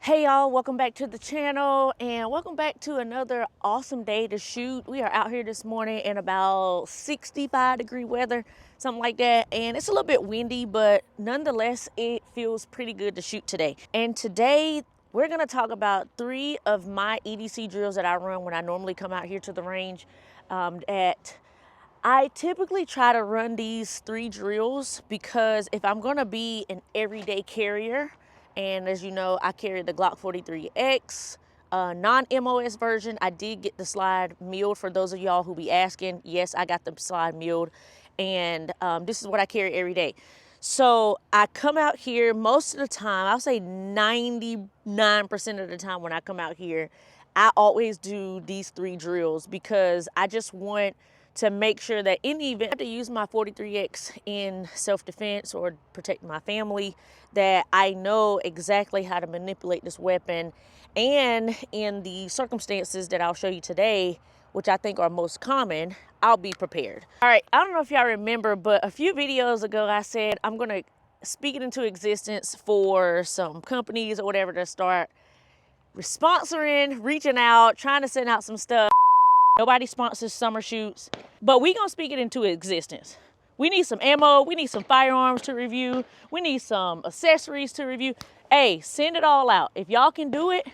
Hey y'all, welcome back to the channel and welcome back to another awesome day to shoot. We are out here this morning in about 65-degree weather, something like that, and it's a little bit windy, but nonetheless it feels pretty good to shoot today. And today we're going to talk about 3 of my EDC drills that I run when I normally come out here to the range. I typically try to run these 3 drills because if I'm going to be an everyday carrier, and as you know, I carry the Glock 43X, non-MOS version. I did get the slide milled for those of y'all who be asking. Yes, I got the slide milled, and this is what I carry every day. So I come out here most of the time, I'll say 99% of the time when I come out here, I always do these 3 drills because I just want to make sure that in the event I have to use my 43X in self-defense or protect my family, that I know exactly how to manipulate this weapon. And in the circumstances that I'll show you today, which I think are most common, I'll be prepared. All right, I don't know if y'all remember, but a few videos ago I said I'm gonna speak it into existence for some companies or whatever to start sponsoring, reaching out, trying to send out some stuff. Nobody sponsors summer shoots, but we gonna speak it into existence. We need some ammo, we need some firearms to review, we need some accessories to review. Hey, send it all out. If y'all can do it,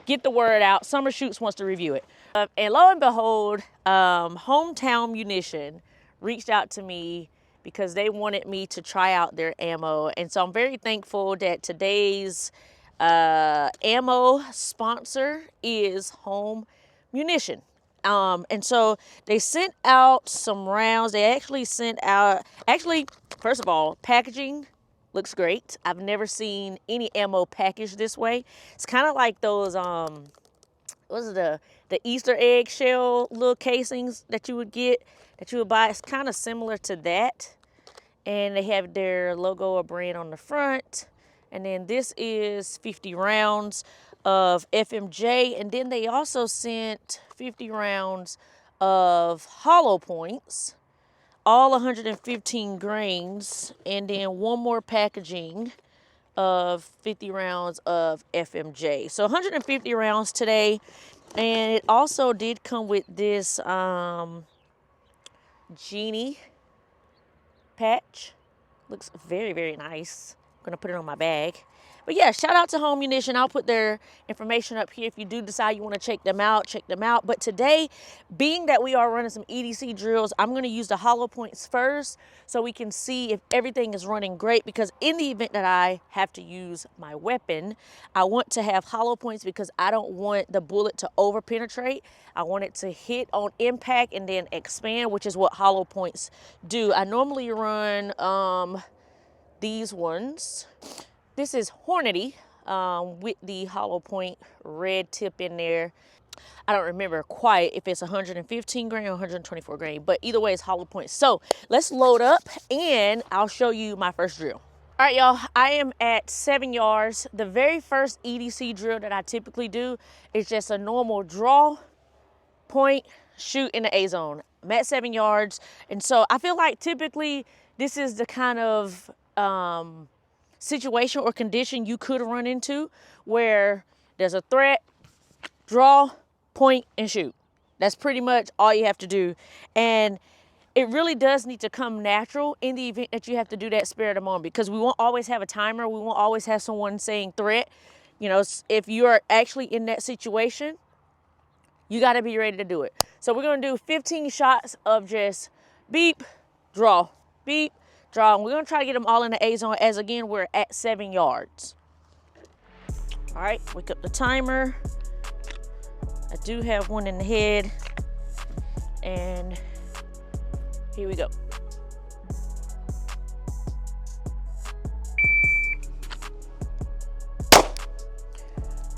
get the word out. Summer Shoots wants to review it. And lo and behold, Hometown Munition reached out to me because they wanted me to try out their ammo. And so I'm very thankful that today's ammo sponsor is Home Munition. And so they sent out some rounds. They actually sent out, first of all, packaging looks great. I've never seen any ammo packaged this way. It's kind of like those, what is it, the Easter egg shell little casings that you would get, that you would buy. It's kind of similar to that. And they have their logo or brand on the front. And then this is 50 rounds of FMJ, and then they also sent 50 rounds of hollow points, all 115 grains, and then one more packaging of 50 rounds of FMJ. So 150 rounds today, and it also did come with this genie patch. Looks very, very nice. I'm gonna put it on my bag. But yeah, shout out to Home Munition. I'll put their information up here. If you do decide you want to check them out, check them out. But today, being that we are running some EDC drills, I'm going to use the hollow points first so we can see if everything is running great, because in the event that I have to use my weapon, I want to have hollow points because I don't want the bullet to over penetrate. I want it to hit on impact and then expand, which is what hollow points do. I normally run these ones. This is Hornady with the hollow point red tip in there. I don't remember quite if it's 115 grain or 124 grain, but either way it's hollow points. So let's load up and I'll show you my first drill. All right, y'all, I am at 7 yards. The very first EDC drill that I typically do is just a normal draw, point, shoot in the A zone. I'm at 7 yards. And so I feel like typically this is the kind of situation or condition you could run into where there's a threat, draw, point, and shoot. That's pretty much all you have to do. And it really does need to come natural in the event that you have to do that spur of the moment, because we won't always have a timer. We won't always have someone saying threat. You know, if you are actually in that situation, you got to be ready to do it. So we're going to do 15 shots of just beep, draw, beep, draw. And we're going to try to get them all in the A zone, as again, we're at 7 yards. All right, wake up the timer. I do have one in the head. And here we go.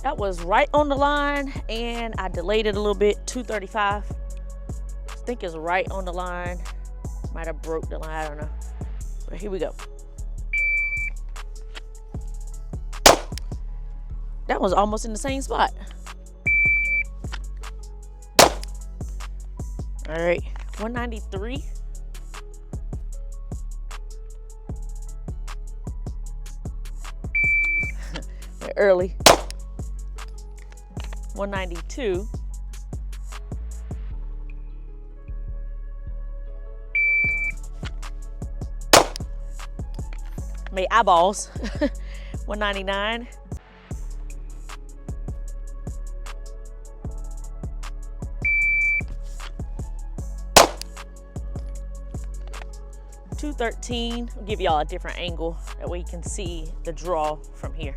That was right on the line, and I delayed it a little bit, 235. I think it's right on the line. Might have broke the line, I don't know. But here we go. That was almost in the same spot. All right, 193. it early. 192. Made eyeballs. 199. 213. I'll give y'all a different angle that way you can see the draw from here.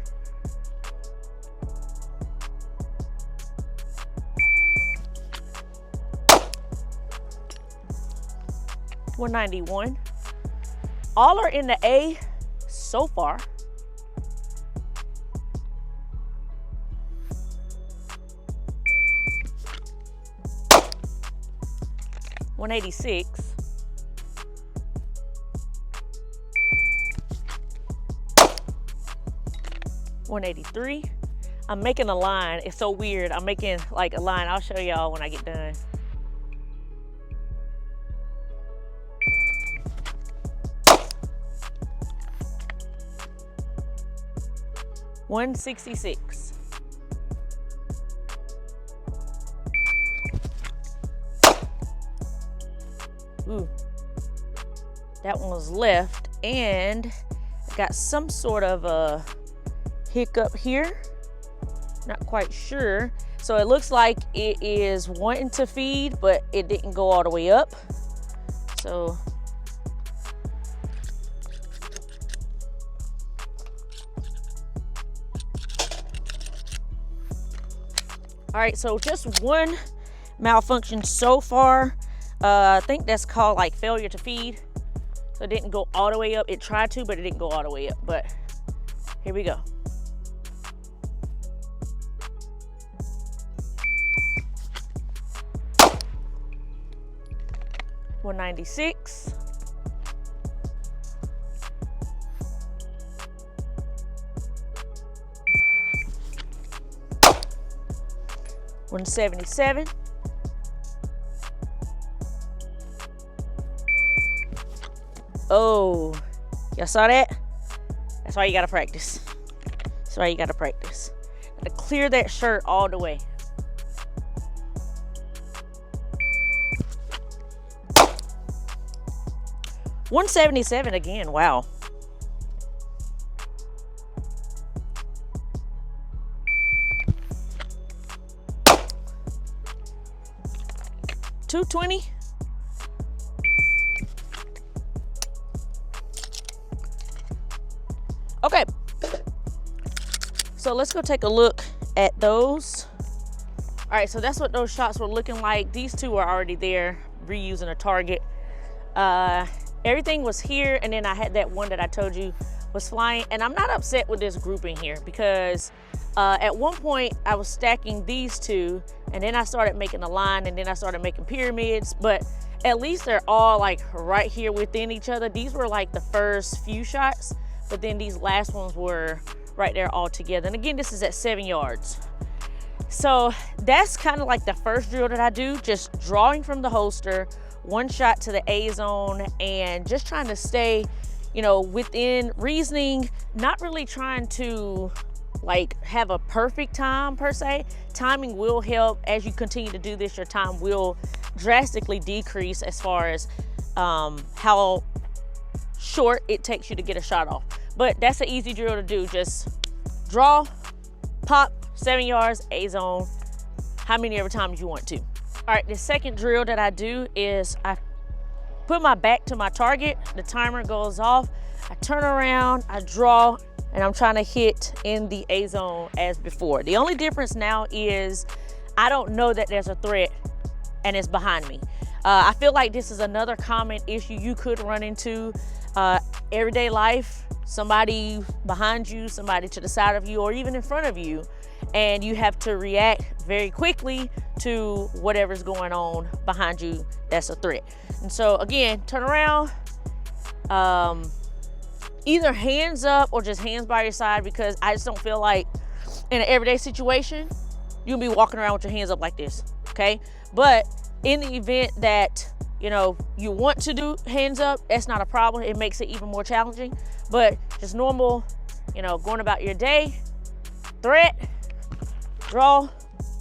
$191. All are in the A so far. $186. $183. I'm making a line. It's so weird. I'm making like a line. I'll show y'all when I get done. $166. Ooh, that one was left, and I got some sort of a hiccup here. Not quite sure. So it looks like it is wanting to feed, but it didn't go all the way up. So all right, so just one malfunction so far. I think that's called like failure to feed. So it didn't go all the way up. It tried to, but it didn't go all the way up. But here we go. $196. $177. Oh, y'all saw that? That's why you gotta practice. That's why you gotta practice. Gotta clear that shirt all the way. $177 again, wow. $220. Okay, so let's go take a look at those. All right, so that's what those shots were looking like. These two were already there, reusing a target. Everything was here, and then I had that one that I told you was flying. And I'm not upset with this grouping here because at one point I was stacking these two, and then I started making a line, and then I started making pyramids, but at least they're all like right here within each other. These were like the first few shots, but then these last ones were right there all together. And again, this is at 7 yards. So that's kind of like the first drill that I do, just drawing from the holster, one shot to the A zone, and just trying to stay, you know, within reasoning, not really trying to like have a perfect time per se. Timing will help. As you continue to do this, your time will drastically decrease as far as how short it takes you to get a shot off. But that's an easy drill to do. Just draw, pop, 7 yards, A zone, how many ever times you want to. All right, the second drill that I do is I put my back to my target, the timer goes off, I turn around, I draw, and I'm trying to hit in the A zone as before. The only difference now is I don't know that there's a threat and it's behind me. I feel like this is another common issue you could run into everyday life. Somebody behind you, somebody to the side of you, or even in front of you, and you have to react very quickly to whatever's going on behind you that's a threat. And so again, turn around, either hands up or just hands by your side, because I just don't feel like in an everyday situation you'll be walking around with your hands up like this, okay? But in the event that, you know, you want to do hands up, that's not a problem. It makes it even more challenging. But just normal, you know, going about your day, threat, draw,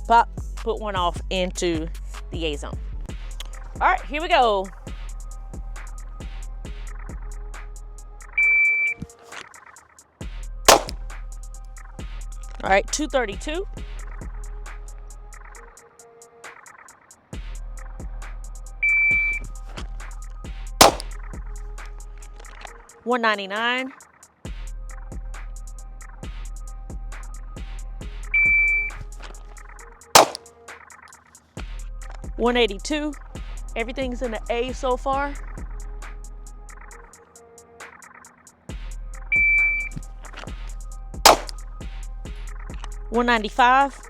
pop, put one off into the A zone. All right, here we go. All right, 232. $199. $182. Everything's in the A so far. $195.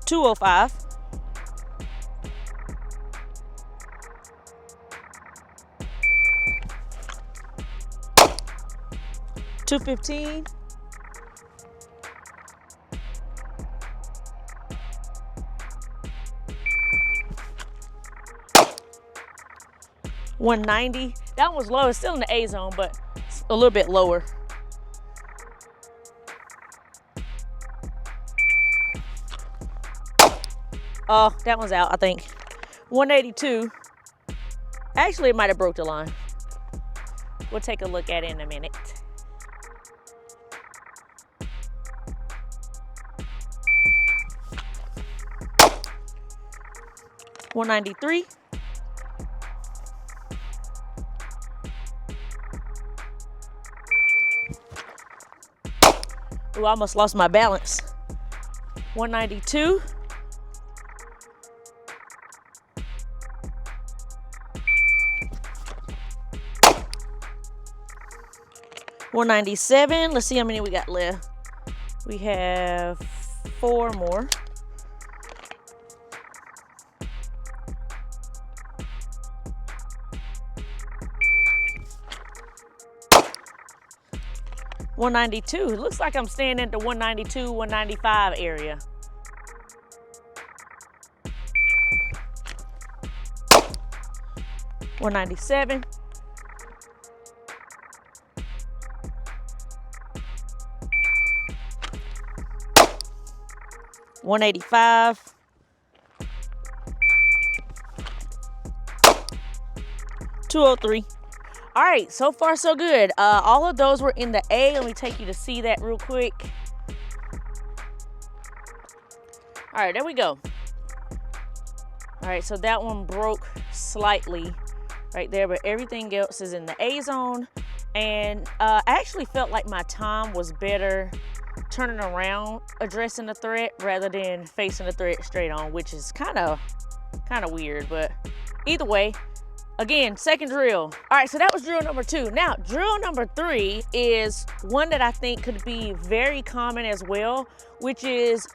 $205. $215. $190. That one was low. It's still in the A zone, but it's a little bit lower. Oh, that one's out, I think. $182. Actually, it might have broke the line. We'll take a look at it in a minute. $193. Ooh, I almost lost my balance. $192. $197. Let's see how many we got left. We have 4 more. $192. It looks like I'm staying at the 192, 195 area. $197. $185. $203. All right, so far so good. All of those were in the A. Let me take you to see that real quick. All right, there we go. All right, so that one broke slightly right there, but everything else is in the A zone. And I actually felt like my time was better turning around, addressing the threat rather than facing the threat straight on, which is kind of weird, but either way. Again, second drill. All right, so that was drill number 2. Now, drill number 3 is one that I think could be very common as well, which is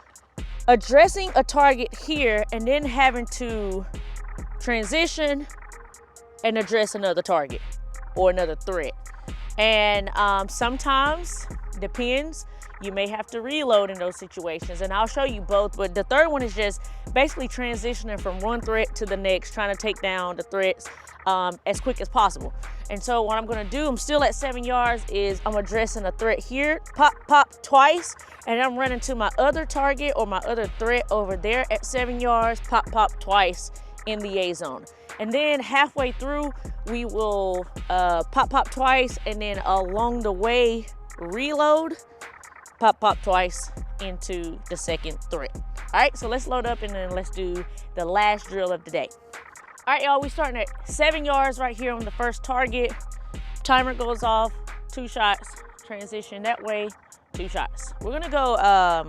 addressing a target here and then having to transition and address another target or another threat. And sometimes, depends, you may have to reload in those situations, and I'll show you both, but the third one is just basically transitioning from one threat to the next, trying to take down the threats as quick as possible. And so what I'm gonna do, I'm still at 7 yards, is I'm addressing a threat here, pop, pop twice, and I'm running to my other target or my other threat over there at 7 yards, pop, pop twice in the A zone. And then halfway through, we will pop, pop twice, and then along the way, reload, pop, pop twice into the second threat. All right, so let's load up and then let's do the last drill of the day. All right, y'all, we're starting at 7 yards right here on the first target. Timer goes off, 2 shots, transition that way, 2 shots. We're gonna go, I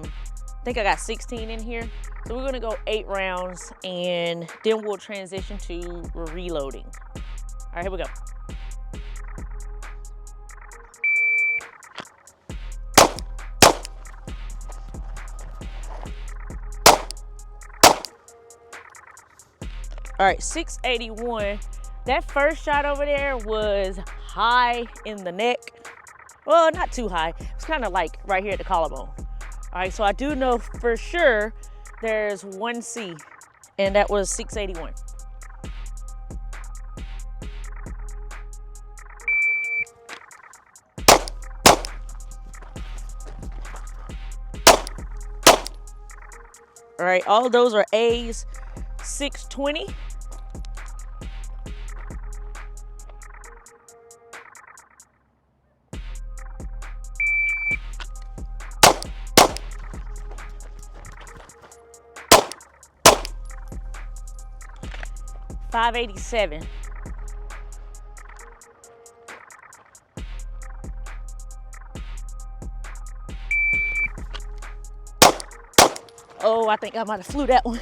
think I got 16 in here. So we're gonna go 8 rounds and then we'll transition to reloading. All right, here we go. All right, 681. That first shot over there was high in the neck. Well, not too high. It's kind of like right here at the collarbone. All right, so I do know for sure there's 1C, and that was 681. All right, all of those are A's, 620. $587. Oh, I think I might have flew that one.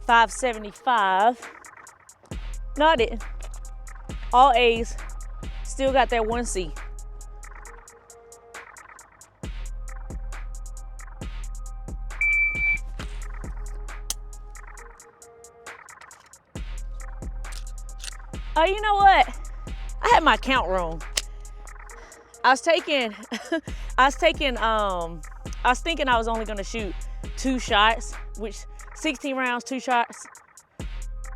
$575. No, I didn't. All A's. Still got that 1C. Oh, you know what? I had my count wrong. I was thinking I was only gonna shoot 2 shots, which 16 rounds, 2 shots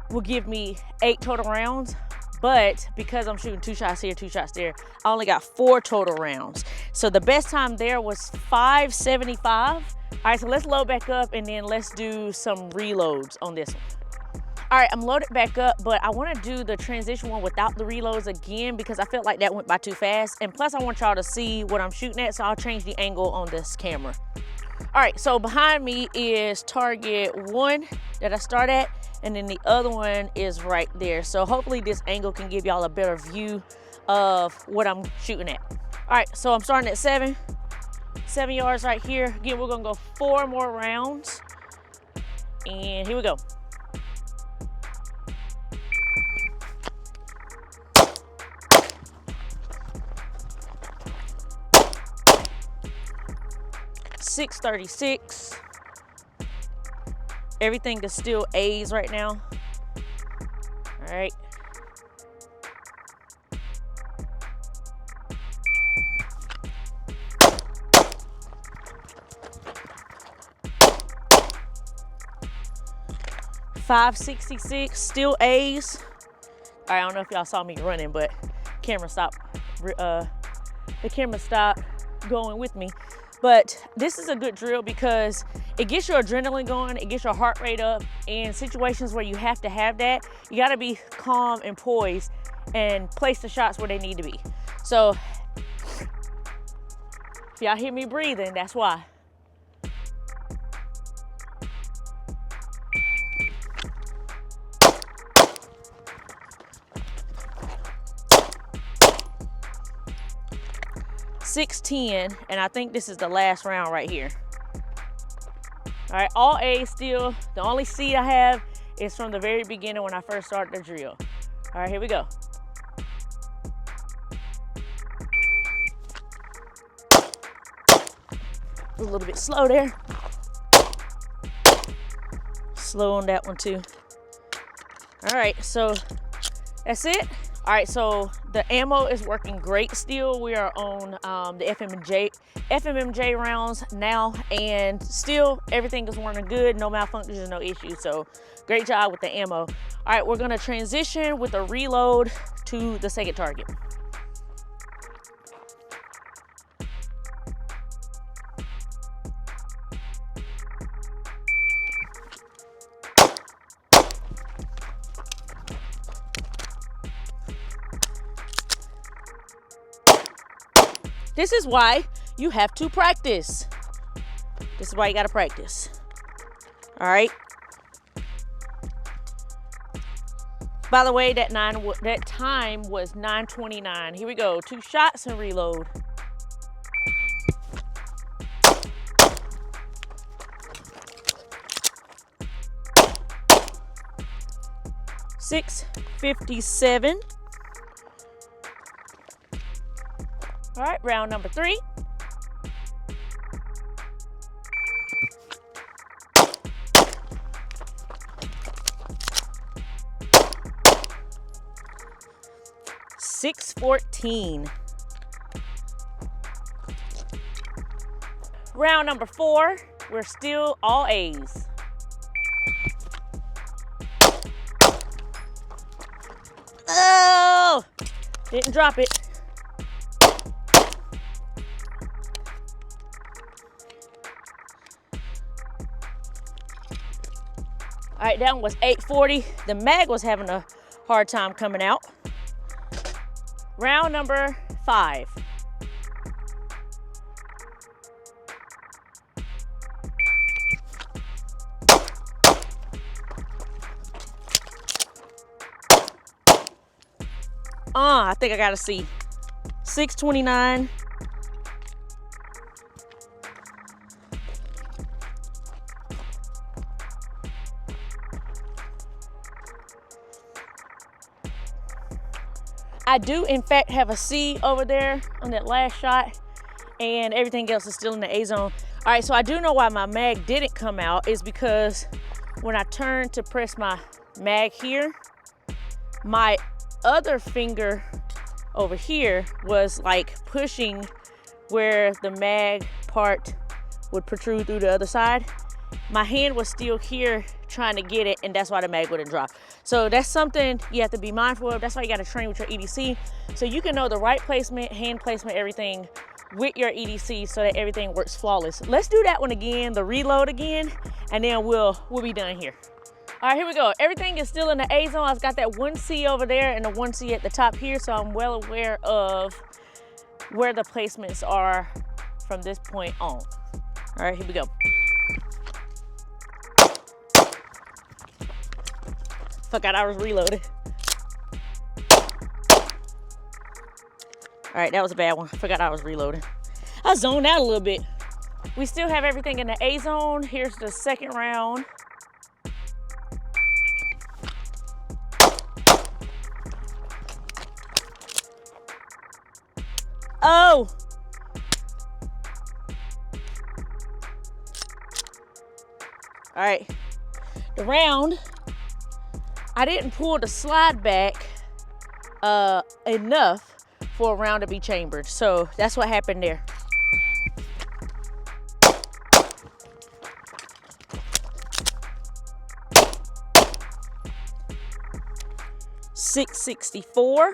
will give me 8 total rounds. But because I'm shooting 2 shots here, 2 shots there, I only got 4 total rounds. So the best time there was 575. All right, so let's load back up and then let's do some reloads on this one. All right, I'm loaded back up, but I wanna do the transition one without the reloads again because I felt like that went by too fast. And plus I want y'all to see what I'm shooting at, so I'll change the angle on this camera. All right, so behind me is target 1 that I start at, and then the other one is right there. So hopefully this angle can give y'all a better view of what I'm shooting at. All right, so I'm starting at 7 yards right here. Again, we're gonna go 4 more rounds. And here we go. $636. Everything is still A's right now. All right. $566, still A's. All right, I don't know if y'all saw me running, but camera stopped. The camera stopped going with me. But this is a good drill because it gets your adrenaline going, it gets your heart rate up. In situations where you have to have that, you gotta be calm and poised and place the shots where they need to be. So if y'all hear me breathing, that's why. $610, and I think this is the last round right here. All right, all A still. The only C I have is from the very beginning when I first started the drill. All right, here we go. A little bit slow there. Slow on that one too. All right, so that's it. All right, so the ammo is working great still. We are on the FMMJ rounds now, and still everything is running good, no malfunctions, no issues. So great job with the ammo. All right, we're gonna transition with a reload to the second target. This is why you have to practice. This is why you gotta practice. All right. By the way, that time was 9:29. Here we go, 2 shots and reload. $657. All right, round number 3. $614. Round number 4, we're still all A's. Oh, didn't drop it. All right, that one was 840. The mag was having a hard time coming out. Round number 5. I think I got a C. 629. I do in fact have a C over there on that last shot, and everything else is still in the A zone. All right, so I do know why my mag didn't come out is because when I turned to press my mag here, my other finger over here was like pushing where the mag part would protrude through the other side. My hand was still here trying to get it, and that's why the mag wouldn't drop. So that's something you have to be mindful of. That's why you got to train with your EDC, so you can know the right placement, hand placement, everything with your EDC so that everything works flawless. Let's do that one again, the reload again, and then we'll be done here. All right, here we go. Everything is still in the A zone. I've got that 1C over there and the 1C at the top here, so I'm well aware of where the placements are from this point on. All right, here we go. Forgot I was reloaded. All right, that was a bad one. Forgot I was reloading. I zoned out a little bit. We still have everything in the A zone. Here's the second round. Oh! All right, the round, I didn't pull the slide back enough for a round to be chambered. So that's what happened there. .664.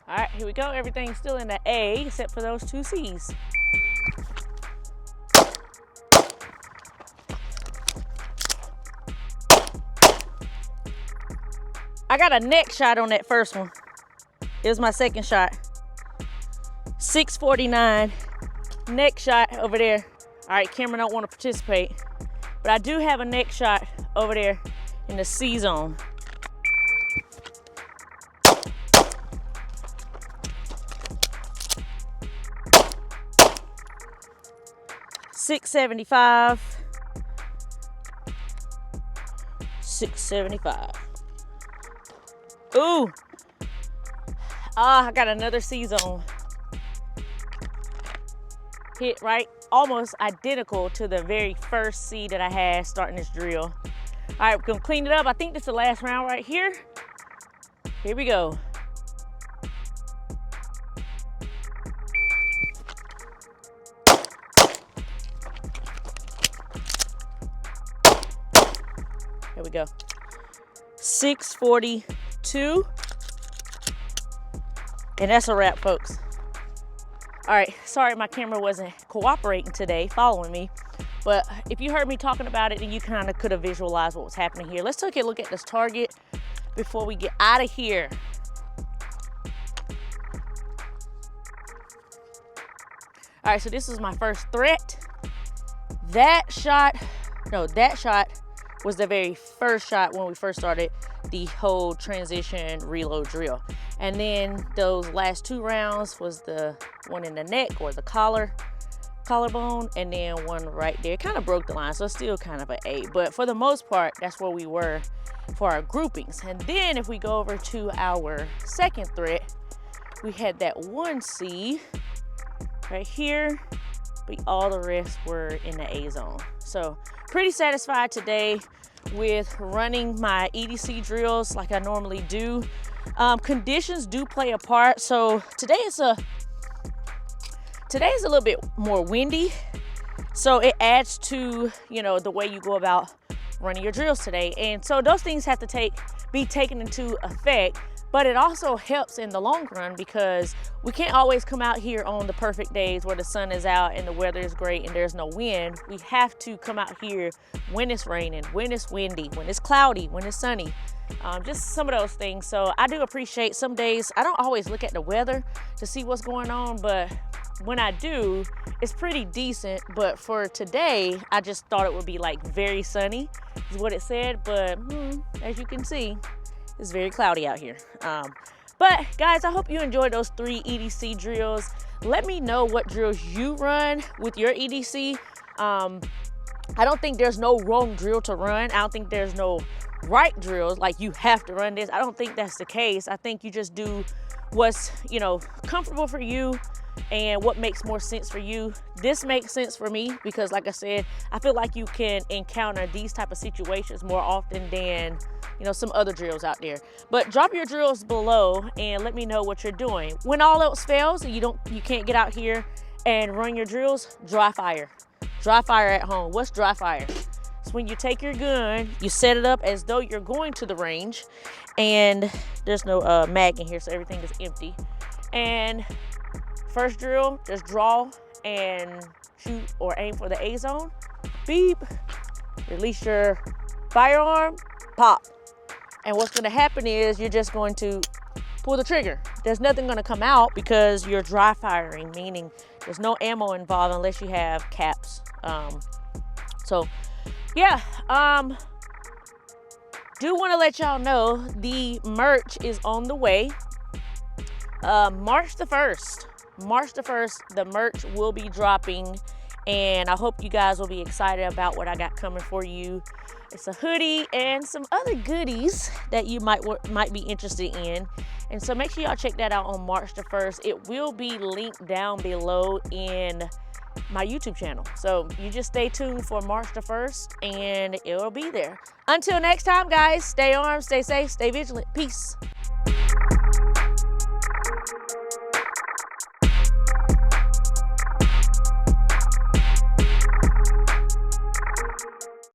All right, here we go. Everything's still in the A except for those 2 C's. I got a neck shot on that first one. It was my second shot. 649, neck shot over there. All right, camera don't want to participate, but I do have a neck shot over there in the C zone. .675, 675. Ooh, I got another C zone. Hit right, almost identical to the very first C that I had starting this drill. All right, we're gonna clean it up. I think this is the last round right here. Here we go. Here we go. 642. And that's a wrap, folks. All right, sorry my camera wasn't cooperating today, following me. But if you heard me talking about it, then you kind of could have visualized what was happening here. Let's take a look at this target before we get out of here. All right, so this is my first threat. That shot was the very first shot when we first started the whole transition reload drill. And then those last 2 rounds was the one in the neck or the collarbone, and then one right there. Kind of broke the line, so it's still kind of an A. But for the most part, that's where we were for our groupings. And then if we go over to our second threat, we had that 1C right here, but all the rest were in the A zone. So pretty satisfied today with running my EDC drills like I normally do. Conditions do play a part. So today is a little bit more windy, so it adds to, you know, the way you go about running your drills today. And so those things have to be taken into effect but it also helps in the long run because we can't always come out here on the perfect days where the sun is out and the weather is great and there's no wind. We have to come out here when it's raining, when it's windy, when it's cloudy, when it's sunny. Just some of those things. So I do appreciate some days. I don't always look at the weather to see what's going on, but when I do, it's pretty decent. But for today, I just thought it would be like very sunny is what it said. But as you can see, it's very cloudy out here. But guys, I hope you enjoyed those 3 EDC drills. Let me know what drills you run with your EDC. I don't think there's no wrong drill to run. I don't think there's no right drills, like you have to run this. I don't think that's the case. I think you just do what's, comfortable for you and what makes more sense for you. This makes sense for me because, like I said, I feel like you can encounter these type of situations more often than, some other drills out there. But drop your drills below and let me know what you're doing. When all else fails and you can't get out here and run your drills, dry fire. Dry fire at home. What's dry fire? It's when you take your gun, you set it up as though you're going to the range, and there's no mag in here, so everything is empty. And first drill, just draw and shoot or aim for the A zone. Beep. Release your firearm. Pop. And what's going to happen is you're just going to pull the trigger. There's nothing going to come out because you're dry firing, meaning there's no ammo involved unless you have caps. Do want to let y'all know the merch is on the way. March the 1st, the merch will be dropping, and I hope you guys will be excited about what I got coming for you. It's a hoodie and some other goodies that you might be interested in. And so make sure y'all check that out on March the 1st. It will be linked down below in my YouTube channel. So you just stay tuned for March the 1st and it will be there. Until next time, guys, stay armed, stay safe, stay vigilant. Peace.